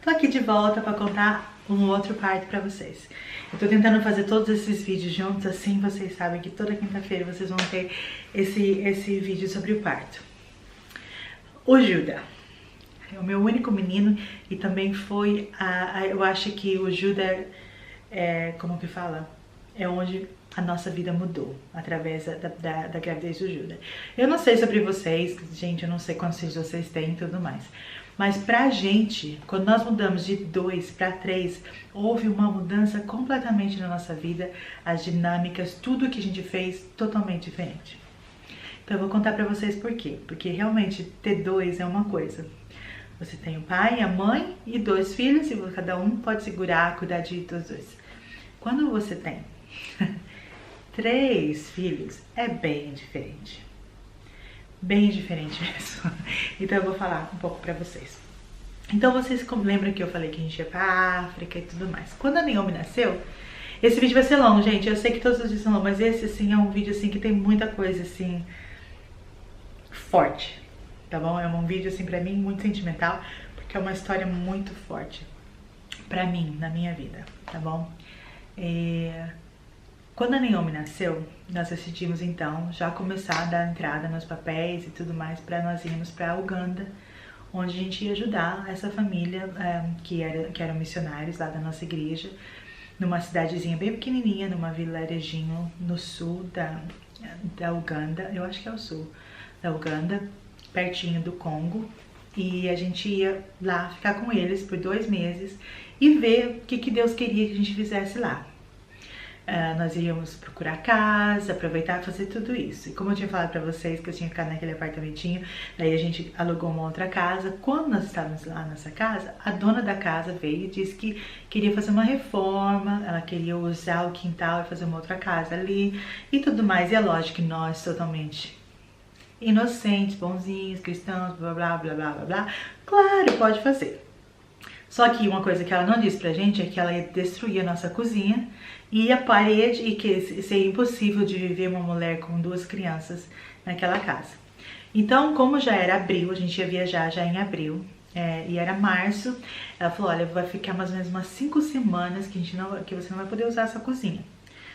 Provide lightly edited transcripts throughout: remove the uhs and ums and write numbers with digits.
Tô aqui de volta para contar um outro parto para vocês. Eu tô tentando fazer todos esses vídeos juntos, assim vocês sabem que toda quinta-feira vocês vão ter esse vídeo sobre o parto. O Judah é o meu único menino e também foi, eu acho que o Judah como que fala? É onde a nossa vida mudou, através da gravidez do Judah. Eu não sei sobre vocês, gente, eu não sei quantos filhos vocês têm e tudo mais. Mas pra gente, quando nós mudamos de 2 para 3, houve uma mudança completamente na nossa vida, as dinâmicas, tudo que a gente fez totalmente diferente. Então eu vou contar pra vocês por quê. Porque realmente ter 2 é uma coisa. Você tem o pai, a mãe e 2 filhos, e cada um pode segurar, cuidar dos 2. Quando você tem 3 filhos, é bem diferente. Bem diferente mesmo. Então eu vou falar um pouco pra vocês. Então vocês lembram que eu falei que a gente ia pra África e tudo mais. Quando a Naomi nasceu, esse vídeo vai ser longo, gente. Eu sei que todos os vídeos são longos, mas esse assim é um vídeo assim que tem muita coisa assim forte, tá bom? É um vídeo assim pra mim muito sentimental, porque é uma história muito forte pra mim, na minha vida, tá bom? Quando a Naomi nasceu, nós decidimos então já começar a dar entrada nos papéis e tudo mais para nós irmos para Uganda, onde a gente ia ajudar essa família que eram missionários lá da nossa igreja, numa cidadezinha bem pequenininha, numa vilarejinho no sul da Uganda, eu acho que é o sul da Uganda, pertinho do Congo, e a gente ia lá ficar com eles por 2 meses e ver o que Deus queria que a gente fizesse lá. Nós íamos procurar casa, aproveitar e fazer tudo isso. E como eu tinha falado pra vocês que eu tinha ficado naquele apartamentinho, daí a gente alugou uma outra casa. Quando nós estávamos lá nessa casa, a dona da casa veio e disse que queria fazer uma reforma, ela queria usar o quintal e fazer uma outra casa ali e tudo mais. E é lógico que nós totalmente inocentes, bonzinhos, cristãos, blá blá blá blá blá blá, claro, pode fazer. Só que uma coisa que ela não disse pra gente é que ela ia destruir a nossa cozinha e a parede, e que seria impossível de viver uma mulher com 2 crianças naquela casa. Então, como já era abril, a gente ia viajar já em abril, e era março, ela falou, olha, vai ficar mais ou menos umas 5 semanas que você não vai poder usar essa cozinha.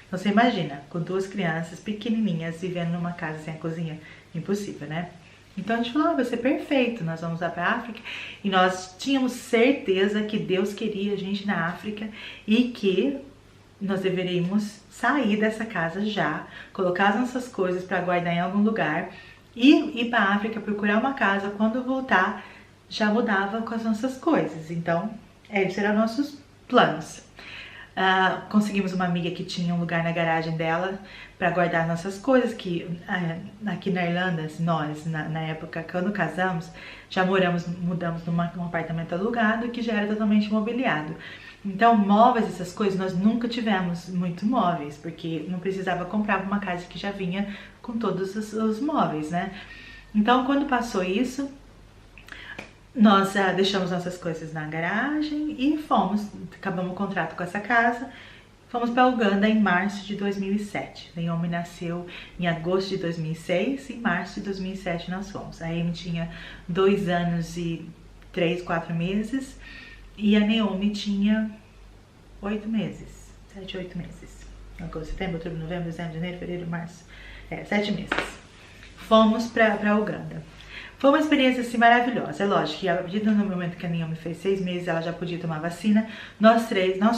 Então você imagina, com 2 crianças pequenininhas vivendo numa casa sem a cozinha, impossível, né? Então a gente falou, vai ser perfeito, nós vamos lá para a África, e nós tínhamos certeza que Deus queria a gente na África e que nós deveríamos sair dessa casa já, colocar as nossas coisas para guardar em algum lugar e ir para a África procurar uma casa. Quando voltar, já mudava com as nossas coisas. Então, esses eram nossos planos. Conseguimos uma amiga que tinha um lugar na garagem dela para guardar nossas coisas, que aqui na Irlanda, nós, na época, quando casamos, já mudamos num apartamento alugado que já era totalmente mobiliado. Então, móveis, essas coisas, nós nunca tivemos muito móveis, porque não precisava comprar uma casa que já vinha com todos os móveis, né? Então, quando passou isso, nós deixamos nossas coisas na garagem e acabamos o contrato com essa casa, fomos para Uganda em março de 2007. A Naomi nasceu em agosto de 2006 e em março de 2007 nós fomos. A Amy tinha 2 anos e 3, 4 meses e a Naomi tinha 8 meses, 7, 8 meses. Agosto, setembro, outubro, novembro, dezembro, janeiro, fevereiro, março. 7 meses. Fomos para Uganda. Foi uma experiência assim maravilhosa. É lógico que a partir do momento que a Naomi fez 6 meses, ela já podia tomar vacina. Nós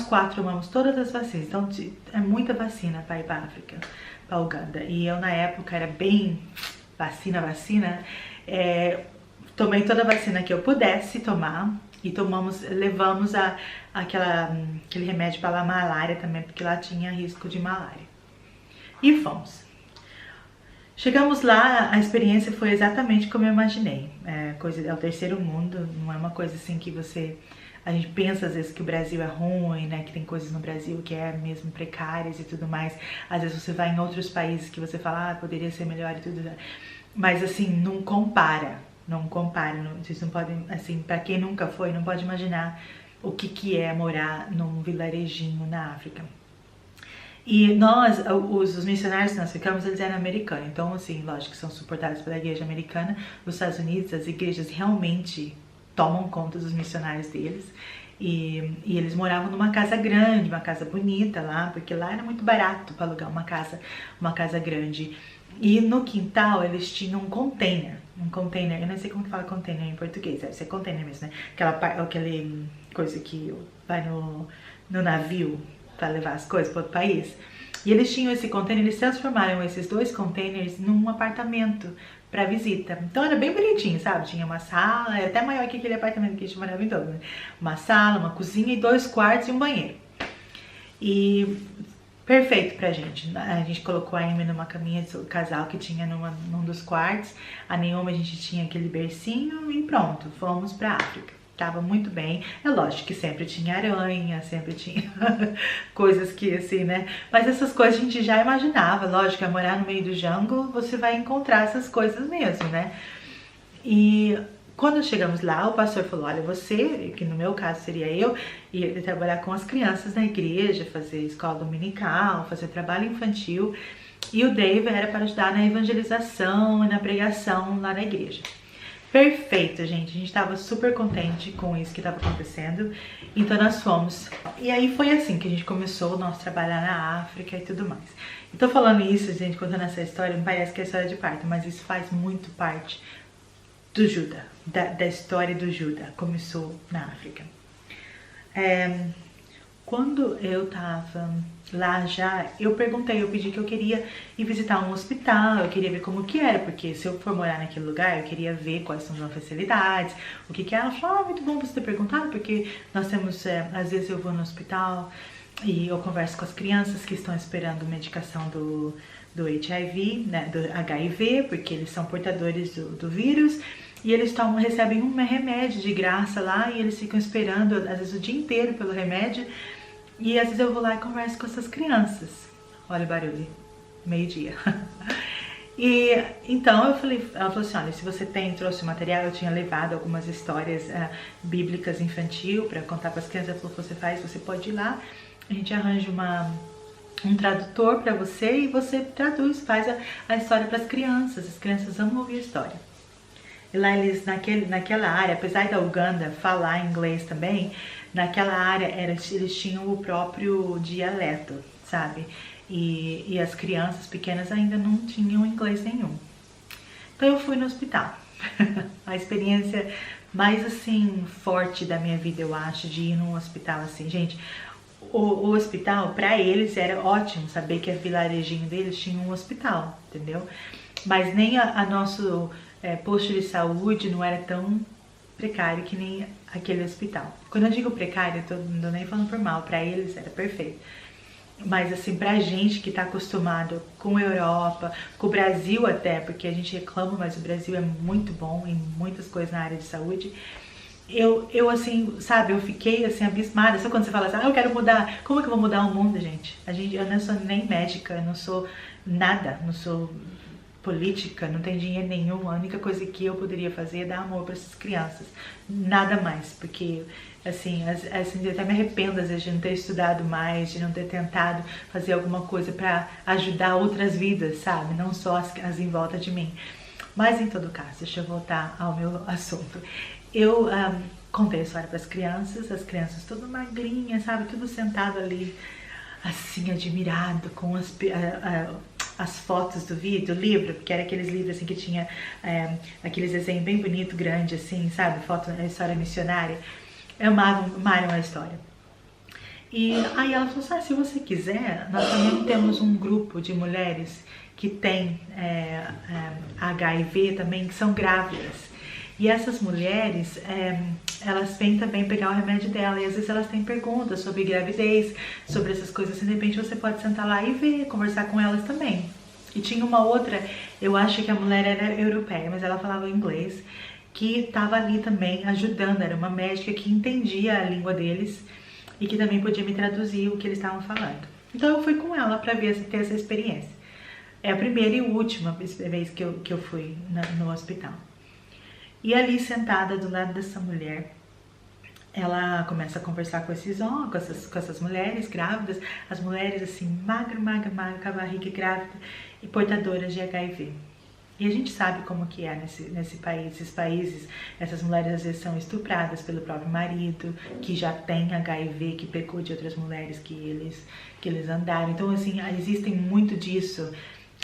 4 tomamos todas as vacinas. Então é muita vacina para ir para a África, para Uganda. E eu na época era bem vacina. Tomei toda a vacina que eu pudesse tomar. E levamos aquele remédio para a malária também, porque lá tinha risco de malária. E fomos. Chegamos lá, a experiência foi exatamente como eu imaginei. É o 3º mundo, não é uma coisa assim que a gente pensa às vezes que o Brasil é ruim, né? Que tem coisas no Brasil que é mesmo precárias e tudo mais. Às vezes você vai em outros países que você fala, poderia ser melhor e tudo. Mas assim, não compara. Vocês não podem, assim, pra quem nunca foi, não pode imaginar o que é morar num vilarejinho na África. E nós, os missionários que nós ficamos, eles eram americanos. Então, assim, lógico que são suportados pela igreja americana. Nos Estados Unidos, as igrejas realmente tomam conta dos missionários deles. E eles moravam numa casa grande, uma casa bonita lá, porque lá era muito barato para alugar uma casa grande. E no quintal eles tinham um container, eu não sei como que fala container em português, deve ser container mesmo, né? Aquele coisa que vai no navio para levar as coisas para outro país. E eles tinham esse container, eles transformaram esses 2 containers num apartamento para visita. Então era bem bonitinho, sabe? Tinha uma sala, era até maior que aquele apartamento que a gente morava em todo, né? Uma sala, uma cozinha e 2 quartos e um banheiro. E perfeito pra gente. A gente colocou a Amy numa caminha de casal que tinha num dos quartos. A Naomi a gente tinha aquele bercinho e pronto, fomos pra África. Tava muito bem. É lógico que sempre tinha aranha, sempre tinha coisas que assim, né? Mas essas coisas a gente já imaginava. Lógico, é morar no meio do jungle, você vai encontrar essas coisas mesmo, né? E quando chegamos lá, o pastor falou, olha, você, que no meu caso seria eu, ia trabalhar com as crianças na igreja, fazer escola dominical, fazer trabalho infantil. E o Dave era para ajudar na evangelização e na pregação lá na igreja. Perfeito, gente. A gente tava super contente com isso que tava acontecendo. Então nós fomos. E aí foi assim que a gente começou o nosso trabalho na África e tudo mais. E tô falando isso, gente, contando essa história, me parece que é história de parto, mas isso faz muito parte do Juda, da história do Juda. Começou na África. Quando eu tava lá já, eu pedi que eu queria ir visitar um hospital, eu queria ver como que era, porque se eu for morar naquele lugar, eu queria ver quais são as facilidades, o que que é. Ela falou, muito bom você ter perguntado, porque nós temos, às vezes eu vou no hospital e eu converso com as crianças que estão esperando medicação do HIV, né, do HIV, porque eles são portadores do vírus, e eles recebem um remédio de graça lá, e eles ficam esperando, às vezes o dia inteiro pelo remédio. E às vezes eu vou lá e converso com essas crianças. Olha o barulho, meio-dia. E então ela falou assim, olha, se você trouxe material, eu tinha levado algumas histórias bíblicas infantil para contar para as crianças. Ela falou, você pode ir lá, a gente arranja um tradutor para você e você traduz, faz a história para as crianças amam ouvir a história. E lá eles, naquela área, apesar da Uganda falar inglês também, naquela área eles tinham o próprio dialeto, sabe? E as crianças pequenas ainda não tinham inglês nenhum. Então eu fui no hospital. A experiência mais assim forte da minha vida, eu acho, de ir num hospital assim. Gente, o hospital, pra eles era ótimo saber que a vilarejinho deles tinha um hospital, entendeu? Mas nem a nosso posto de saúde não era tão precário que nem aquele hospital. Quando eu digo precário, eu não tô nem falando por mal, pra eles era perfeito. Mas assim, pra gente que tá acostumado com a Europa, com o Brasil até, porque a gente reclama, mas o Brasil é muito bom em muitas coisas na área de saúde. Eu assim, sabe, eu fiquei assim abismada. Só quando você fala assim, eu quero mudar, como é que eu vou mudar o mundo, gente? Eu não sou nem médica, eu não sou nada, não sou política, não tem dinheiro nenhum. A única coisa que eu poderia fazer é dar amor para essas crianças, nada mais, porque assim, eu até me arrependo às vezes de não ter estudado mais, de não ter tentado fazer alguma coisa para ajudar outras vidas, sabe, não só as em volta de mim. Mas em todo caso, deixa eu voltar ao meu assunto. Eu contei a história para as crianças tudo magrinhas, sabe, tudo sentado ali, assim, admirado com as fotos do livro, porque era aqueles livros assim que tinha aqueles desenhos bem bonito, grande assim, sabe, foto, a história missionária. Amaram a história. E aí ela falou assim, se você quiser, nós também temos um grupo de mulheres que tem HIV também, que são grávidas. E essas mulheres, elas vêm também pegar o remédio dela, e às vezes elas têm perguntas sobre gravidez, sobre essas coisas assim, de repente você pode sentar lá e ver, conversar com elas também. E tinha uma outra, eu acho que a mulher era europeia, mas ela falava inglês, que estava ali também ajudando, era uma médica que entendia a língua deles e que também podia me traduzir o que eles estavam falando. Então eu fui com ela para ter essa experiência. É a primeira e última vez que eu fui no hospital. E ali sentada do lado dessa mulher, ela começa a conversar com essas mulheres grávidas, as mulheres assim, magra, com a barriga grávida e portadoras de HIV. E a gente sabe como que é nesse país, esses países, essas mulheres às vezes são estupradas pelo próprio marido, que já tem HIV, que pegou de outras mulheres que eles andaram. Então, assim, existem muito disso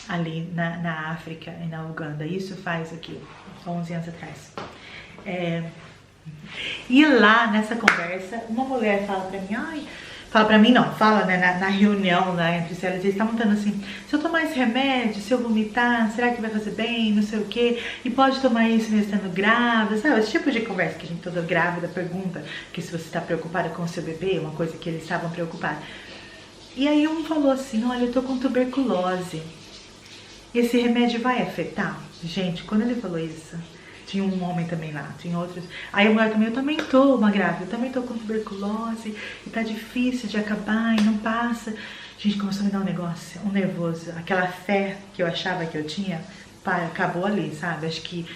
ali na África e na Uganda. Isso faz aqui, 11 anos atrás. E lá, nessa conversa, uma mulher fala pra mim, fala né, na reunião lá entre eles estavam contando assim, se eu tomar esse remédio, se eu vomitar, será que vai fazer bem, não sei o que, e pode tomar isso mesmo estando grávida, sabe, esse tipo de conversa que a gente toda grávida pergunta, que se você está preocupada com o seu bebê, uma coisa que eles estavam preocupados. E aí um falou assim, olha, eu tô com tuberculose, esse remédio vai afetar? Gente, quando ele falou isso, tinha um homem também lá, tinha outros. Aí a mulher também, eu também tô uma grávida, eu também tô com tuberculose e tá difícil de acabar e não passa. Gente, começou a me dar um negócio, um nervoso. Aquela fé que eu achava que eu tinha, acabou ali, sabe? Acho que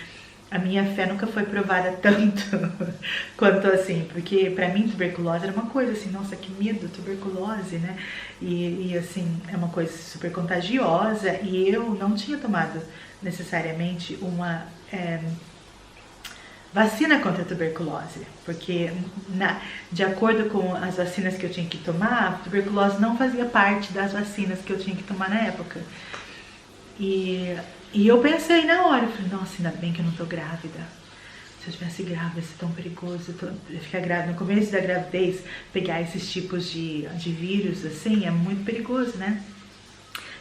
a minha fé nunca foi provada tanto quanto assim, porque pra mim tuberculose era uma coisa assim, nossa, que medo, tuberculose, né? E assim, é uma coisa super contagiosa e eu não tinha tomado necessariamente uma vacina contra a tuberculose, porque de acordo com as vacinas que eu tinha que tomar, a tuberculose não fazia parte das vacinas que eu tinha que tomar na época. E eu pensei na hora, eu falei, nossa, ainda bem que eu não tô grávida. Se eu tivesse grávida, ia ser tão perigoso, eu ficar grávida. No começo da gravidez, pegar esses tipos de vírus, assim, é muito perigoso, né?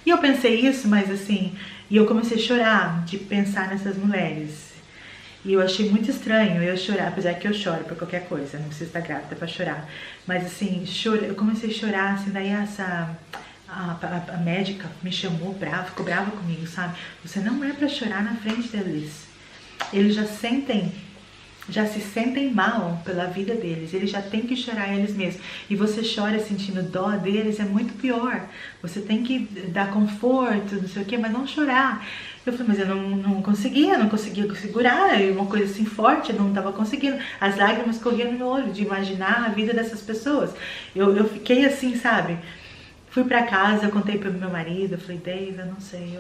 E eu pensei isso, mas assim, e eu comecei a chorar de pensar nessas mulheres. E eu achei muito estranho eu chorar, apesar que eu choro por qualquer coisa, não precisa estar grávida pra chorar. Mas assim, eu comecei a chorar, assim, daí a médica me chamou brava, ficou brava comigo, sabe? Você não é pra chorar na frente deles. Eles já se sentem mal pela vida deles, eles já têm que chorar eles mesmos. E você chora sentindo dó deles, é muito pior. Você tem que dar conforto, não sei o que, mas não chorar. Eu falei, mas eu não conseguia segurar, uma coisa assim forte, eu não estava conseguindo. As lágrimas corriam no meu olho de imaginar a vida dessas pessoas. Eu fiquei assim, sabe? Fui pra casa, eu contei pro meu marido, eu falei, Dave, eu não sei,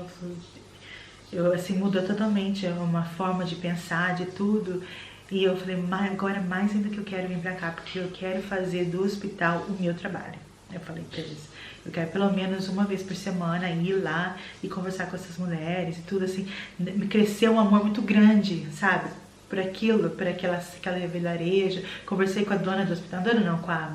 eu assim, mudou totalmente uma forma de pensar, de tudo. E eu falei, agora mais ainda que eu quero vir pra cá, porque eu quero fazer do hospital o meu trabalho. Eu falei pra eles, eu quero pelo menos uma vez por semana ir lá e conversar com essas mulheres e tudo assim. Me cresceu um amor muito grande, sabe? Por aquilo, por aquela vilarejo. Conversei com a dona do hospital, com a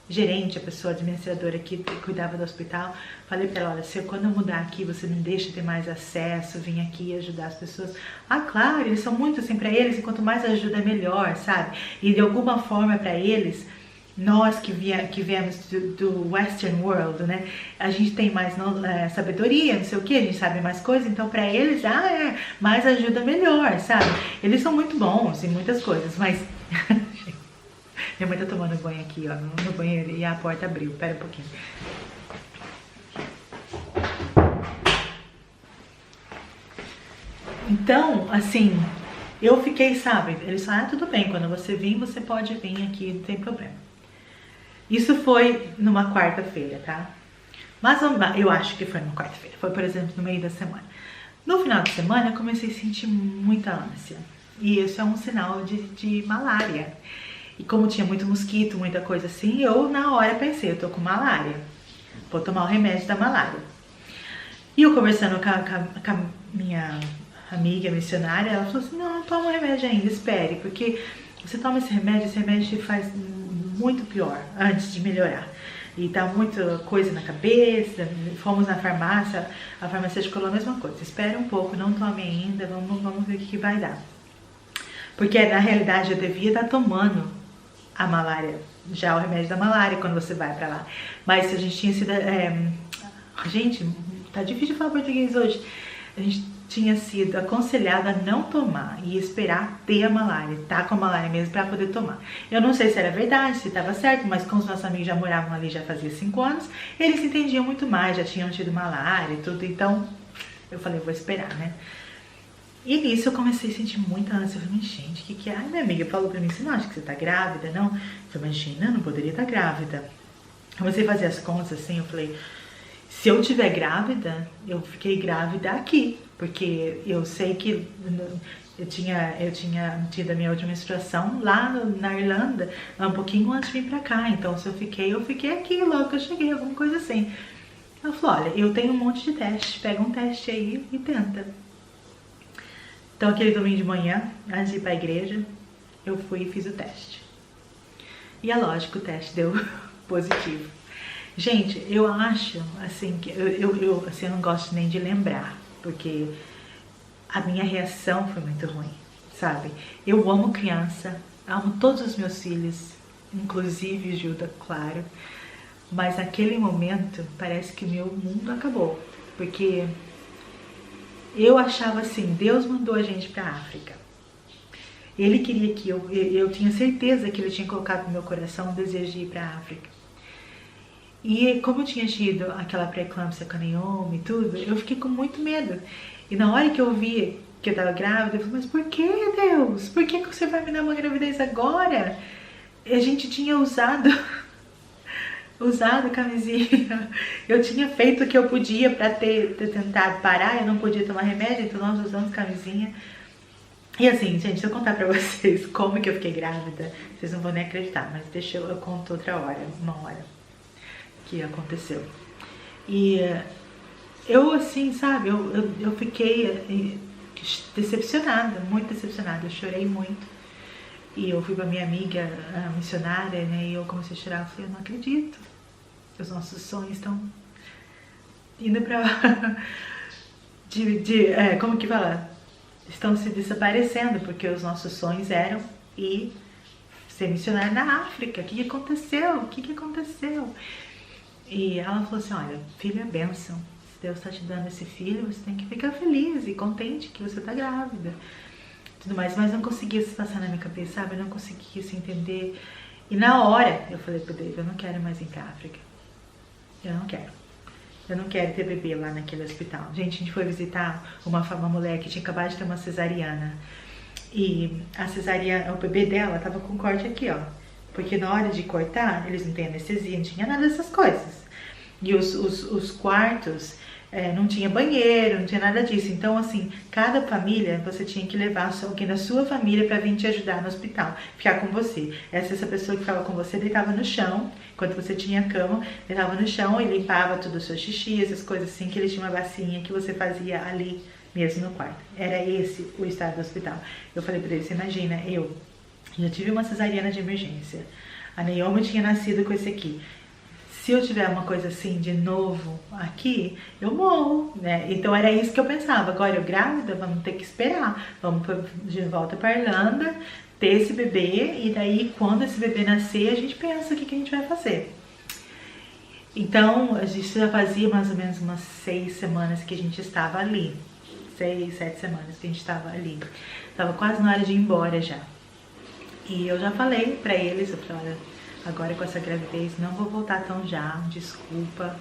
gerente, a pessoa administradora que cuidava do hospital. Falei pra ela, olha, se quando eu mudar aqui você me deixa ter mais acesso, vim aqui ajudar as pessoas. Ah, claro, eles são muito assim pra eles, e quanto mais ajuda melhor, sabe? E de alguma forma pra eles, nós que viemos do Western World, né? A gente tem mais sabedoria, não sei o que, a gente sabe mais coisas, então pra eles, mais ajuda melhor, sabe? Eles são muito bons em muitas coisas, mas... Minha mãe tá tomando banho aqui, ó, no banheiro, e a porta abriu. Pera um pouquinho. Então, assim, eu fiquei, sabe, eles falaram, tudo bem, quando você vir, você pode vir aqui, não tem problema. Isso foi numa quarta-feira, tá? Mas eu acho que foi numa quarta-feira, foi, por exemplo, no meio da semana. No final de semana, eu comecei a sentir muita ânsia. E isso é um sinal de malária. E como tinha muito mosquito, muita coisa assim, eu na hora pensei, eu tô com malária, vou tomar o remédio da malária. E eu conversando com a minha amiga missionária, ela falou assim, não toma o remédio ainda, espere, porque você toma esse remédio te faz muito pior antes de melhorar. E tá muita coisa na cabeça, fomos na farmácia, a farmacêutica falou a mesma coisa, espere um pouco, não tome ainda, vamos ver o que vai dar. Porque na realidade eu devia estar tomando a malária, já o remédio da malária quando você vai pra lá. Mas a gente tinha sido... gente, tá difícil de falar português hoje. A gente tinha sido aconselhado a não tomar e esperar ter a malária, tá com a malária mesmo pra poder tomar. Eu não sei se era verdade, se tava certo, mas como os nossos amigos já moravam ali já fazia 5 anos, eles entendiam muito mais, já tinham tido malária e tudo, então eu falei, vou esperar, né? E nisso eu comecei a sentir muita ânsia. Eu falei, gente, o que é? Ai, minha amiga falou pra mim, você não acha que você tá grávida, não? Eu falei, imagina, eu não poderia estar grávida. Comecei a fazer as contas assim, eu falei, Se eu tiver grávida, eu fiquei grávida aqui, porque eu sei que eu tinha tido a minha última menstruação lá na Irlanda, um pouquinho antes de vir pra cá. Então se eu fiquei aqui logo que eu cheguei, alguma coisa assim. Ela falou, olha, eu tenho um monte de teste, pega um teste aí e tenta. Então aquele domingo de manhã, antes de ir pra igreja, eu fui e fiz o teste. E é lógico, o teste deu positivo. Gente, eu acho, assim, que assim, eu não gosto nem de lembrar, porque a minha reação foi muito ruim, sabe? Eu amo criança, amo todos os meus filhos, inclusive Juda, claro. Mas naquele momento, parece que meu mundo acabou, porque eu achava assim, Deus mandou a gente pra África. Ele queria que eu tinha certeza que ele tinha colocado no meu coração o desejo de ir pra África. E como eu tinha tido aquela pré-eclâmpsia com a Naomi e tudo, eu fiquei com muito medo. E na hora que eu vi que eu tava grávida, eu falei, mas por que, Deus? Por que você vai me dar uma gravidez agora? A gente tinha usado camisinha. Eu tinha feito o que eu podia pra ter tentado parar, eu não podia tomar remédio, então nós usamos camisinha. E assim, gente, se eu contar pra vocês como que eu fiquei grávida, vocês não vão nem acreditar, mas deixa eu conto outra hora, uma hora que aconteceu. E eu assim, sabe, eu fiquei decepcionada, muito decepcionada, eu chorei muito. E eu fui pra minha amiga missionária, né, e eu comecei a chorar, eu falei, eu não acredito, os nossos sonhos estão indo pra... como que fala? Estão se desaparecendo, porque os nossos sonhos eram ir ser missionária na África. O que aconteceu? O que aconteceu? E ela falou assim, olha, filho é bênção. Se Deus está te dando esse filho, você tem que ficar feliz e contente que você está grávida. Tudo mais, mas não conseguia se passar na minha cabeça, sabe? Eu não conseguia se entender. E na hora eu falei pro David, eu não quero mais ir pra África. Eu não quero. Eu não quero ter bebê lá naquele hospital. Gente, a gente foi visitar uma mulher que tinha acabado de ter uma cesariana. E a cesariana, o bebê dela tava com corte aqui, ó. Porque na hora de cortar, eles não têm anestesia, não tinha nada dessas coisas. E os quartos, não tinha banheiro, não tinha nada disso. Então, assim, cada família, você tinha que levar alguém da sua família pra vir te ajudar no hospital, ficar com você. Essa pessoa que ficava com você deitava no chão, enquanto você tinha cama, deitava no chão e limpava tudo o seu xixi, essas coisas assim, que eles tinham uma bacinha que você fazia ali mesmo no quarto. Era esse o estado do hospital. Eu falei pra ele, você imagina, eu já tive uma cesariana de emergência. A Naomi tinha nascido com esse aqui. Se eu tiver uma coisa assim de novo aqui, eu morro, né? Então era isso que eu pensava. Agora eu grávida, vamos ter que esperar. Vamos de volta para Irlanda, ter esse bebê. E daí quando esse bebê nascer, a gente pensa o que a gente vai fazer. Então a gente já fazia mais ou menos umas 6 semanas que a gente estava ali. 6, 7 semanas que a gente estava ali. Tava quase na hora de ir embora já. E eu já falei pra eles, eu falei, olha, agora com essa gravidez não vou voltar tão já, desculpa,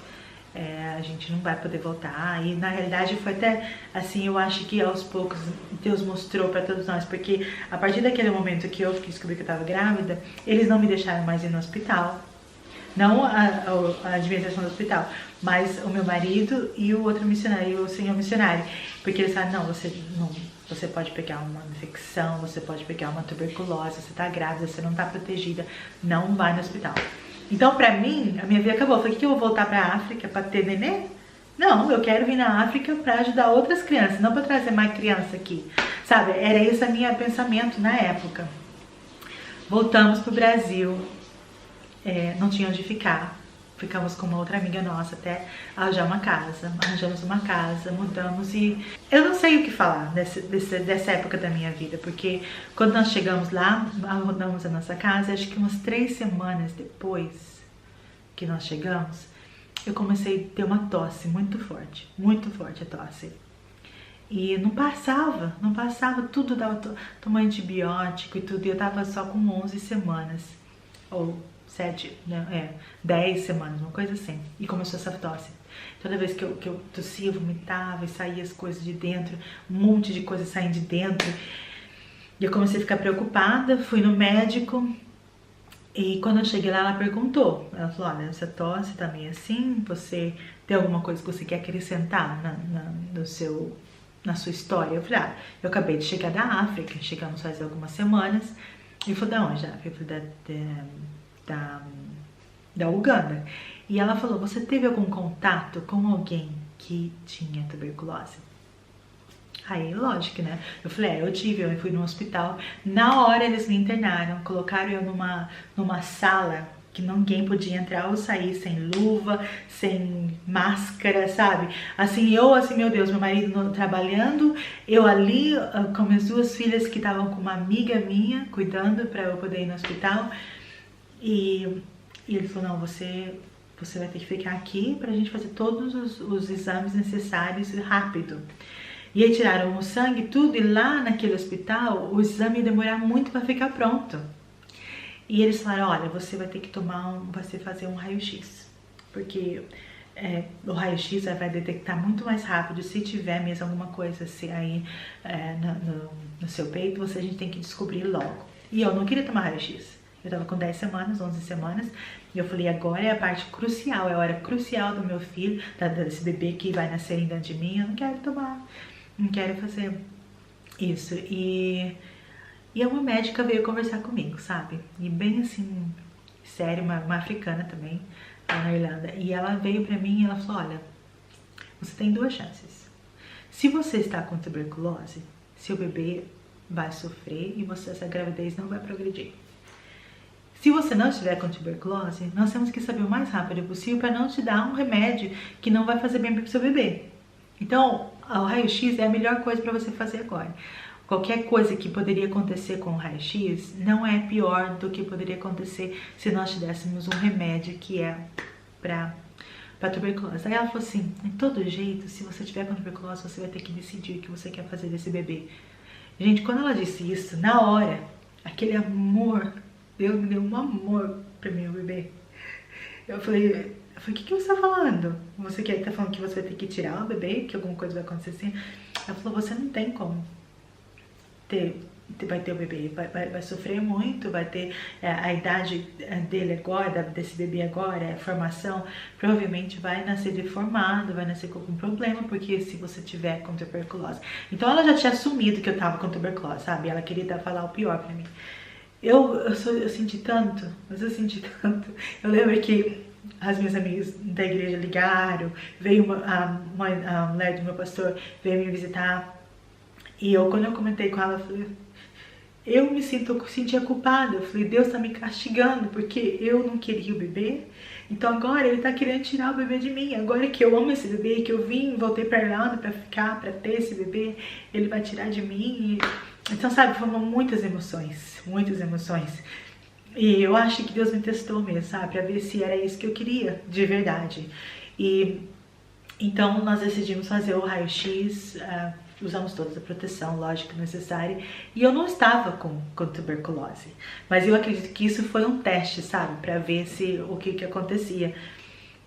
a gente não vai poder voltar. E na realidade foi até assim, eu acho que aos poucos Deus mostrou pra todos nós, porque a partir daquele momento que eu descobri que eu tava grávida, eles não me deixaram mais ir no hospital. Não a administração do hospital, mas o meu marido e o outro missionário, o senhor missionário. Porque eles falaram, não, você pode pegar uma infecção, você pode pegar uma tuberculose, você tá grávida, você não tá protegida, não vai no hospital. Então pra mim, a minha vida acabou. Eu falei, que eu vou voltar pra África pra ter nenê? Não, eu quero vir na África pra ajudar outras crianças, não pra trazer mais criança aqui. Sabe, era esse o meu pensamento na época. Voltamos pro Brasil. Não tinha onde ficar, ficamos com uma outra amiga nossa até arranjar uma casa, arranjamos uma casa, mudamos e eu não sei o que falar dessa época da minha vida, porque quando nós chegamos lá, arrumamos a nossa casa, acho que umas 3 semanas depois que nós chegamos, eu comecei a ter uma tosse muito forte a tosse. E não passava, tudo dava, tomando antibiótico e tudo, e eu tava só com 11 semanas, ou 7, 10 semanas, uma coisa assim. E começou essa tosse. Toda vez que eu tossia, eu vomitava e saía as coisas de dentro, um monte de coisa saindo de dentro. E eu comecei a ficar preocupada, fui no médico E quando eu cheguei lá, ela perguntou, ela falou, olha, essa tosse tá meio assim, você tem alguma coisa que você quer acrescentar na sua história? Eu falei, eu acabei de chegar da África, chegamos faz algumas semanas. E falou, da onde? Eu falei, da Uganda. E ela falou, você teve algum contato com alguém que tinha tuberculose? Aí, lógico, né? Eu falei, eu tive, eu fui no hospital. Na hora eles me internaram, colocaram eu numa sala que ninguém podia entrar ou sair sem luva, sem máscara, sabe? Assim, meu Deus, meu marido trabalhando, eu ali com minhas duas filhas que estavam com uma amiga minha, cuidando para eu poder ir no hospital. E ele falou, não, você vai ter que ficar aqui pra gente fazer todos os exames necessários rápido. E aí tiraram o sangue, tudo, e lá naquele hospital o exame ia demorar muito para ficar pronto. E eles falaram, olha, você vai ter que fazer um raio-x, porque o raio-x vai detectar muito mais rápido se tiver mesmo alguma coisa assim aí no seu peito, a gente tem que descobrir logo. E eu não queria tomar raio-x. Eu tava com 10 semanas, 11 semanas, e eu falei, agora é a parte crucial, é a hora crucial do meu filho, desse bebê que vai nascer dentro de mim, eu não quero tomar. Não quero fazer isso. E uma médica veio conversar comigo, sabe? E bem assim, sério, uma africana também, lá na Irlanda. E ela veio pra mim e ela falou, olha, você tem duas chances. Se você está com tuberculose, seu bebê vai sofrer e essa gravidez não vai progredir. Se você não estiver com tuberculose, nós temos que saber o mais rápido possível para não te dar um remédio que não vai fazer bem para o seu bebê. Então, o raio-x é a melhor coisa para você fazer agora. Qualquer coisa que poderia acontecer com o raio-x não é pior do que poderia acontecer se nós tivéssemos um remédio que é para tuberculose. Aí ela falou assim, de todo jeito, se você tiver com tuberculose, você vai ter que decidir o que você quer fazer desse bebê. Gente, quando ela disse isso, na hora, aquele amor, Deus me deu um amor para meu bebê. Eu falei, o que você tá falando? Você tá falando que você vai ter que tirar o bebê, que alguma coisa vai acontecer assim? Ela falou, você não tem como vai ter o bebê, vai sofrer muito, vai ter a idade dele agora, desse bebê agora, a formação, provavelmente vai nascer deformado, vai nascer com algum problema, porque se você tiver com tuberculose. Então ela já tinha assumido que eu tava com tuberculose, sabe? Ela queria falar o pior pra mim. Eu senti tanto, mas eu senti tanto. Eu lembro que as minhas amigas da igreja ligaram, veio a mulher do meu pastor, veio me visitar. E quando eu comentei com ela, eu falei, eu me sentia culpada. Eu falei, Deus tá me castigando porque eu não queria o bebê. Então agora ele tá querendo tirar o bebê de mim. Agora que eu amo esse bebê, que eu voltei pra Irlanda pra ficar, pra ter esse bebê, ele vai tirar de mim. Então, sabe, foram muitas emoções, muitas emoções. E eu acho que Deus me testou mesmo, sabe, pra ver se era isso que eu queria, de verdade. E então nós decidimos fazer o raio-x, usamos toda a proteção, lógico, necessária. E eu não estava com tuberculose, mas eu acredito que isso foi um teste, sabe, pra ver o que acontecia.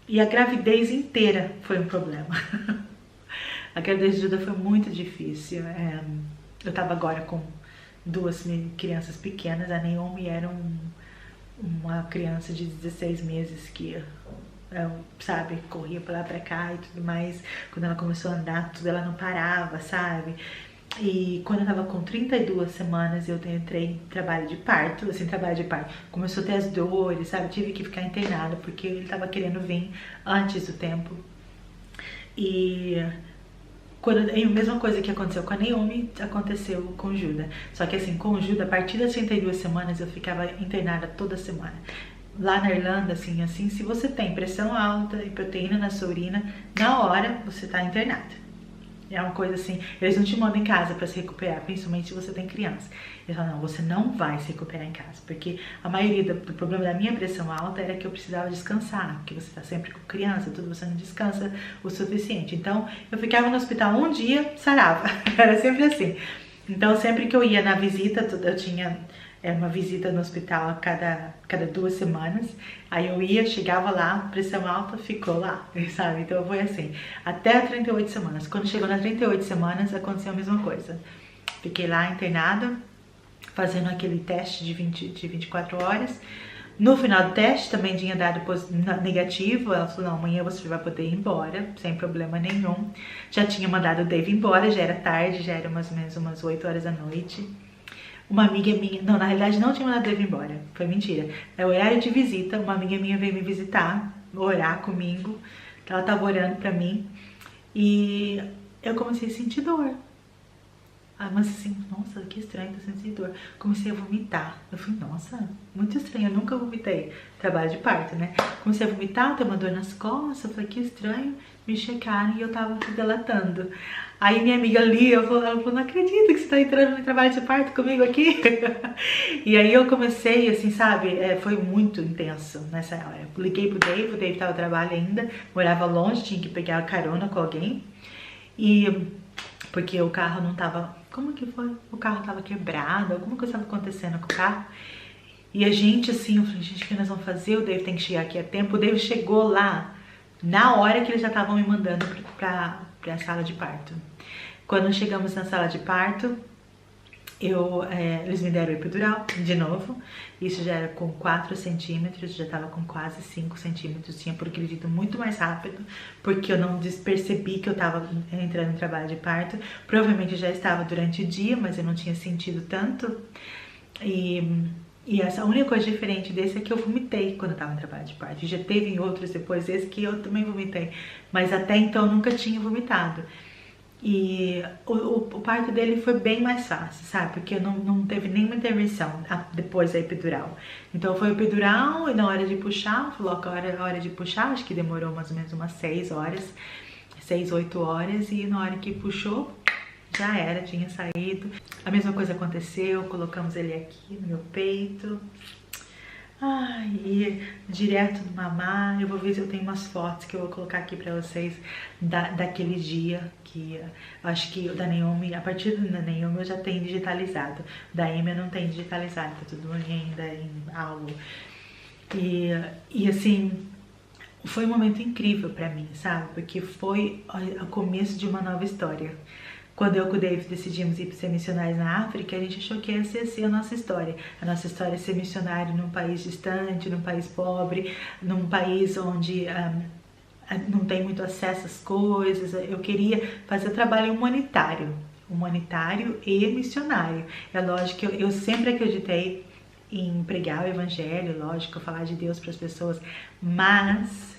E a gravidez inteira foi um problema. A gravidez de Duda foi muito difícil. Eu tava agora com duas crianças pequenas, a Naomi era uma criança de 16 meses que, sabe, corria pra lá pra cá e tudo mais. Quando ela começou a andar, tudo, ela não parava, sabe? E quando eu tava com 32 semanas, eu entrei em trabalho de parto, começou a ter as dores, sabe? Tive que ficar internada porque ele tava querendo vir antes do tempo. E a mesma coisa que aconteceu com a Naomi, aconteceu com o Juda. Só que assim, com o Juda, a partir das 32 semanas, eu ficava internada toda semana. Lá na Irlanda, assim, se você tem pressão alta e proteína na sua urina, na hora você tá internada. É uma coisa assim, eles não te mandam em casa pra se recuperar, principalmente se você tem criança. Eles falam, não, você não vai se recuperar em casa, porque a maioria do problema da minha pressão alta era que eu precisava descansar, porque você tá sempre com criança, tudo, você não descansa o suficiente. Então, eu ficava no hospital um dia, sarava, era sempre assim. Então, sempre que eu ia na visita, eu tinha uma visita no hospital a cada 2 semanas. Aí eu ia, chegava lá, pressão alta, ficou lá, sabe? Então foi assim, até 38 semanas. Quando chegou nas 38 semanas, aconteceu a mesma coisa. Fiquei lá internada, fazendo aquele teste de 24 horas. No final do teste também tinha dado negativo. Ela falou, não, amanhã você vai poder ir embora, sem problema nenhum. Já tinha mandado o Dave embora, já era tarde, já era mais ou menos umas 8 horas da noite. Uma amiga minha, não, na realidade não tinha mandado o Dave embora, foi mentira. É o horário de visita, uma amiga minha veio me visitar, orar comigo. Ela tava orando pra mim e eu comecei a sentir dor. Mas assim, nossa, que estranho, tô sentindo dor. Comecei a vomitar. Eu falei, nossa, muito estranho, eu nunca vomitei. Trabalho de parto, né? Comecei a vomitar, ter uma dor nas costas. Eu falei, que estranho. Me checaram e eu tava delatando. Aí minha amiga Lia, ela falou, não acredito que você tá entrando no trabalho de parto comigo aqui. E aí eu comecei, assim, sabe, foi muito intenso nessa hora. Eu liguei pro Dave, o Dave tava no trabalho ainda, morava longe, tinha que pegar carona com alguém. E porque o carro não tava, como que foi? O carro tava quebrado, alguma coisa tava acontecendo com o carro. E a gente, assim, eu falei, gente, o que nós vamos fazer? O Dave tem que chegar aqui a tempo. O Dave chegou lá na hora que eles já estavam me mandando pra sala de parto. Quando chegamos na sala de parto, eles me deram o epidural de novo. Isso já era com 4 centímetros, já tava com quase 5 centímetros. Tinha progredido muito mais rápido, porque eu não percebi que eu tava entrando em trabalho de parto. Provavelmente já estava durante o dia, mas eu não tinha sentido tanto. E essa única coisa diferente desse é que eu vomitei quando eu tava no trabalho de parto. E já teve em outros depois desse que eu também vomitei. Mas até então eu nunca tinha vomitado. E o parto dele foi bem mais fácil, sabe? Porque não teve nenhuma intervenção depois da epidural. Então foi o epidural e na hora de puxar, falou que a hora de puxar, acho que demorou mais ou menos umas 6 horas, 6, 8 horas. E na hora que puxou, já era, tinha saído. A mesma coisa aconteceu, colocamos ele aqui no meu peito. Ai, e direto no mamar. Eu vou ver se eu tenho umas fotos que eu vou colocar aqui pra vocês daquele dia que acho que o da Naomi, a partir do da Naomi eu já tenho digitalizado. Da Amy eu não tenho digitalizado, tá tudo ainda em aula. E assim, foi um momento incrível pra mim, sabe? Porque foi o começo de uma nova história. Quando eu e o Dave decidimos ir ser missionários na África, a gente achou que ia ser a nossa história. A nossa história é ser missionário num país distante, num país pobre, num país onde não tem muito acesso às coisas. Eu queria fazer trabalho humanitário e missionário. É lógico que eu sempre acreditei em pregar o evangelho, lógico, falar de Deus para as pessoas, mas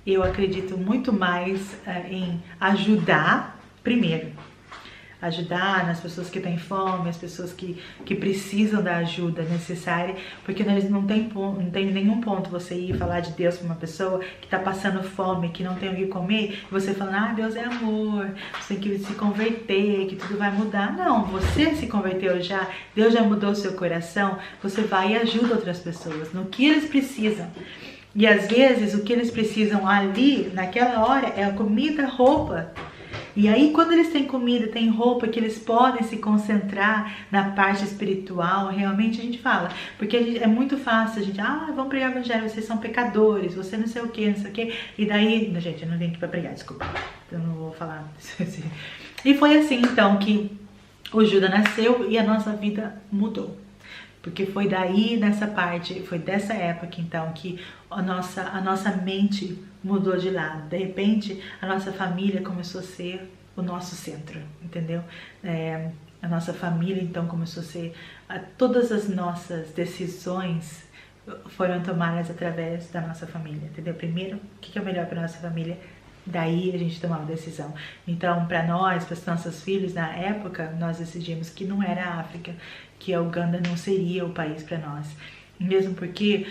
eu acredito muito mais em ajudar primeiro. Ajudar nas pessoas que têm fome, as pessoas que precisam da ajuda necessária, porque não tem nenhum ponto você ir falar de Deus para uma pessoa que está passando fome, que não tem o que comer, e você falando, Deus é amor, você tem que se converter, que tudo vai mudar. Não, você se converteu já, Deus já mudou o seu coração, você vai e ajuda outras pessoas no que eles precisam. E às vezes o que eles precisam ali, naquela hora, é a comida, roupa. E aí quando eles têm comida, têm roupa, que eles podem se concentrar na parte espiritual, realmente a gente fala. Porque é muito fácil a gente, vamos pregar o evangelho, vocês são pecadores, você não sei o que, não sei o que. E daí, gente, eu não tenho aqui pra pregar, desculpa, eu não vou falar. E foi assim então que o Judah nasceu e a nossa vida mudou. Porque foi daí, nessa parte, foi dessa época então que a nossa mente mudou de lado. De repente, a nossa família começou a ser o nosso centro, entendeu? A nossa família então começou a ser... Todas as nossas decisões foram tomadas através da nossa família, entendeu? Primeiro, o que é melhor para nossa família? Daí a gente tomava a decisão. Então, para nós, para os nossos filhos, na época, nós decidimos que não era a África, que a Uganda não seria o país para nós. Mesmo porque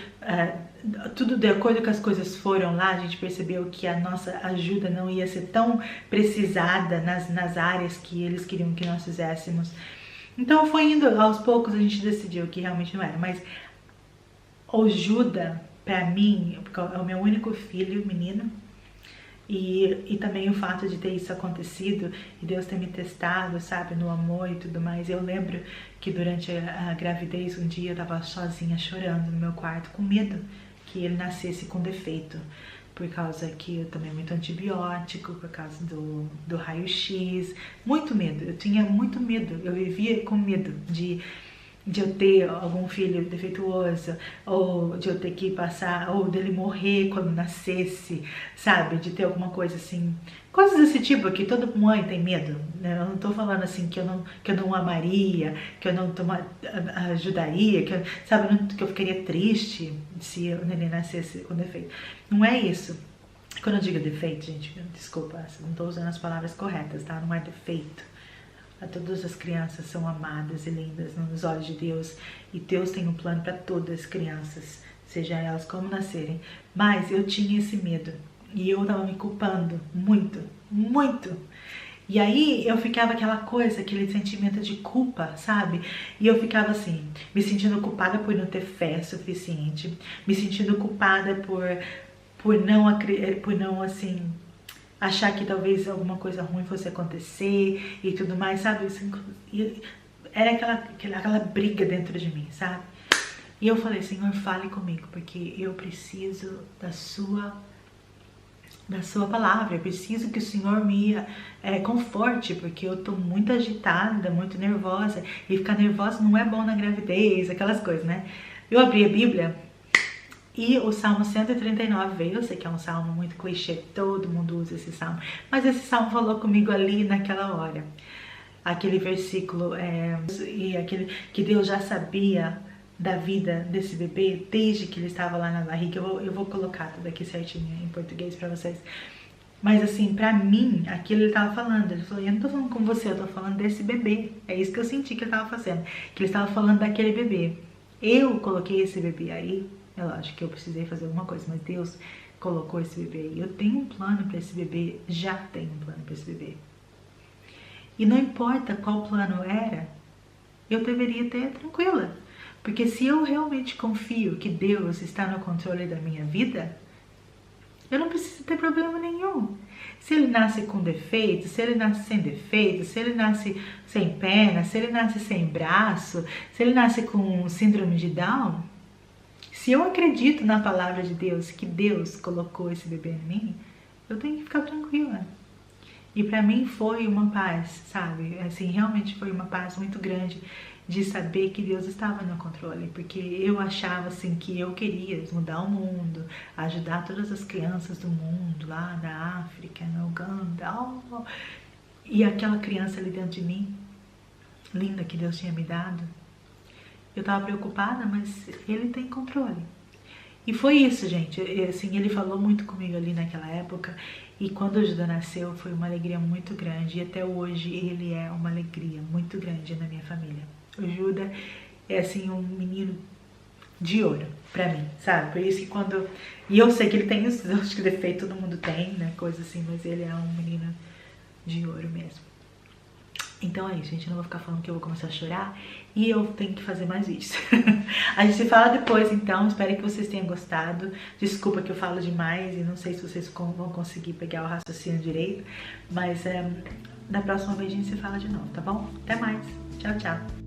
tudo de acordo com as coisas foram lá, a gente percebeu que a nossa ajuda não ia ser tão precisada nas áreas que eles queriam que nós fizéssemos. Então foi indo, aos poucos a gente decidiu que realmente não era. Mas o Judah, para mim, é o meu único filho, menino. E também o fato de ter isso acontecido e Deus ter me testado, sabe, no amor e tudo mais. Eu lembro que durante a gravidez, um dia eu tava sozinha chorando no meu quarto, com medo que ele nascesse com defeito, por causa que eu tomei muito antibiótico, por causa do raio-x, muito medo. Eu tinha muito medo, eu vivia com medo de de eu ter algum filho defeituoso, ou de eu ter que passar, ou dele morrer quando nascesse, sabe? De ter alguma coisa assim, coisas desse tipo que toda mãe tem medo, né? Eu não tô falando assim que eu não amaria, que eu não ajudaria, que eu, sabe, que eu ficaria triste se o neném nascesse com defeito. Não é isso. Quando eu digo defeito, gente, desculpa, não tô usando as palavras corretas, tá? Não é defeito. Todas as crianças são amadas e lindas nos olhos de Deus, e Deus tem um plano para todas as crianças, seja elas como nascerem. Mas eu tinha esse medo e eu tava me culpando muito, muito. E aí eu ficava aquela coisa, aquele sentimento de culpa, sabe? E eu ficava assim, me sentindo culpada por não ter fé suficiente, me sentindo culpada por não assim, achar que talvez alguma coisa ruim fosse acontecer e tudo mais, sabe? Era aquela briga dentro de mim, sabe? E eu falei, Senhor, fale comigo, porque eu preciso da sua palavra, eu preciso que o Senhor me conforte, porque eu tô muito agitada, muito nervosa, e ficar nervosa não é bom na gravidez, aquelas coisas, né? Eu abri a Bíblia e o Salmo 139 veio. Eu sei que é um salmo muito clichê, todo mundo usa esse salmo, mas esse salmo falou comigo ali naquela hora. Aquele versículo, e aquele que Deus já sabia da vida desse bebê desde que ele estava lá na barriga. Eu vou colocar tudo aqui certinho em português pra vocês. Mas assim, pra mim, aquilo ele tava falando. Ele falou, eu não tô falando com você, eu tô falando desse bebê. É isso que eu senti que ele tava fazendo, que ele estava falando daquele bebê. Eu coloquei esse bebê aí. É lógico que eu precisei fazer alguma coisa, mas Deus colocou esse bebê aí. Eu tenho um plano para esse bebê, já tenho um plano para esse bebê. E não importa qual plano era, eu deveria ter tranquila. Porque se eu realmente confio que Deus está no controle da minha vida, eu não preciso ter problema nenhum. Se ele nasce com defeito, se ele nasce sem defeito, se ele nasce sem perna, se ele nasce sem braço, se ele nasce com síndrome de Down, se eu acredito na palavra de Deus, que Deus colocou esse bebê em mim, eu tenho que ficar tranquila. E pra mim foi uma paz, sabe? Assim, realmente foi uma paz muito grande de saber que Deus estava no controle. Porque eu achava assim que eu queria mudar o mundo, ajudar todas as crianças do mundo, lá da África, na Uganda. E aquela criança ali dentro de mim, linda, que Deus tinha me dado, eu tava preocupada, mas ele tem controle. E foi isso, gente. Assim, ele falou muito comigo ali naquela época. E quando o Judá nasceu, foi uma alegria muito grande. E até hoje ele é uma alegria muito grande na minha família. O Judá é assim um menino de ouro pra mim, sabe? Por isso que quando... E eu sei que ele tem os acho que defeitos, todo mundo tem, né? Coisa assim, mas ele é um menino de ouro mesmo. Então é isso, gente, eu não vou ficar falando que eu vou começar a chorar e eu tenho que fazer mais vídeos. A gente se fala depois, então, espero que vocês tenham gostado. Desculpa que eu falo demais e não sei se vocês vão conseguir pegar o raciocínio direito, mas na próxima vez a gente se fala de novo, tá bom? Até mais, tchau, tchau!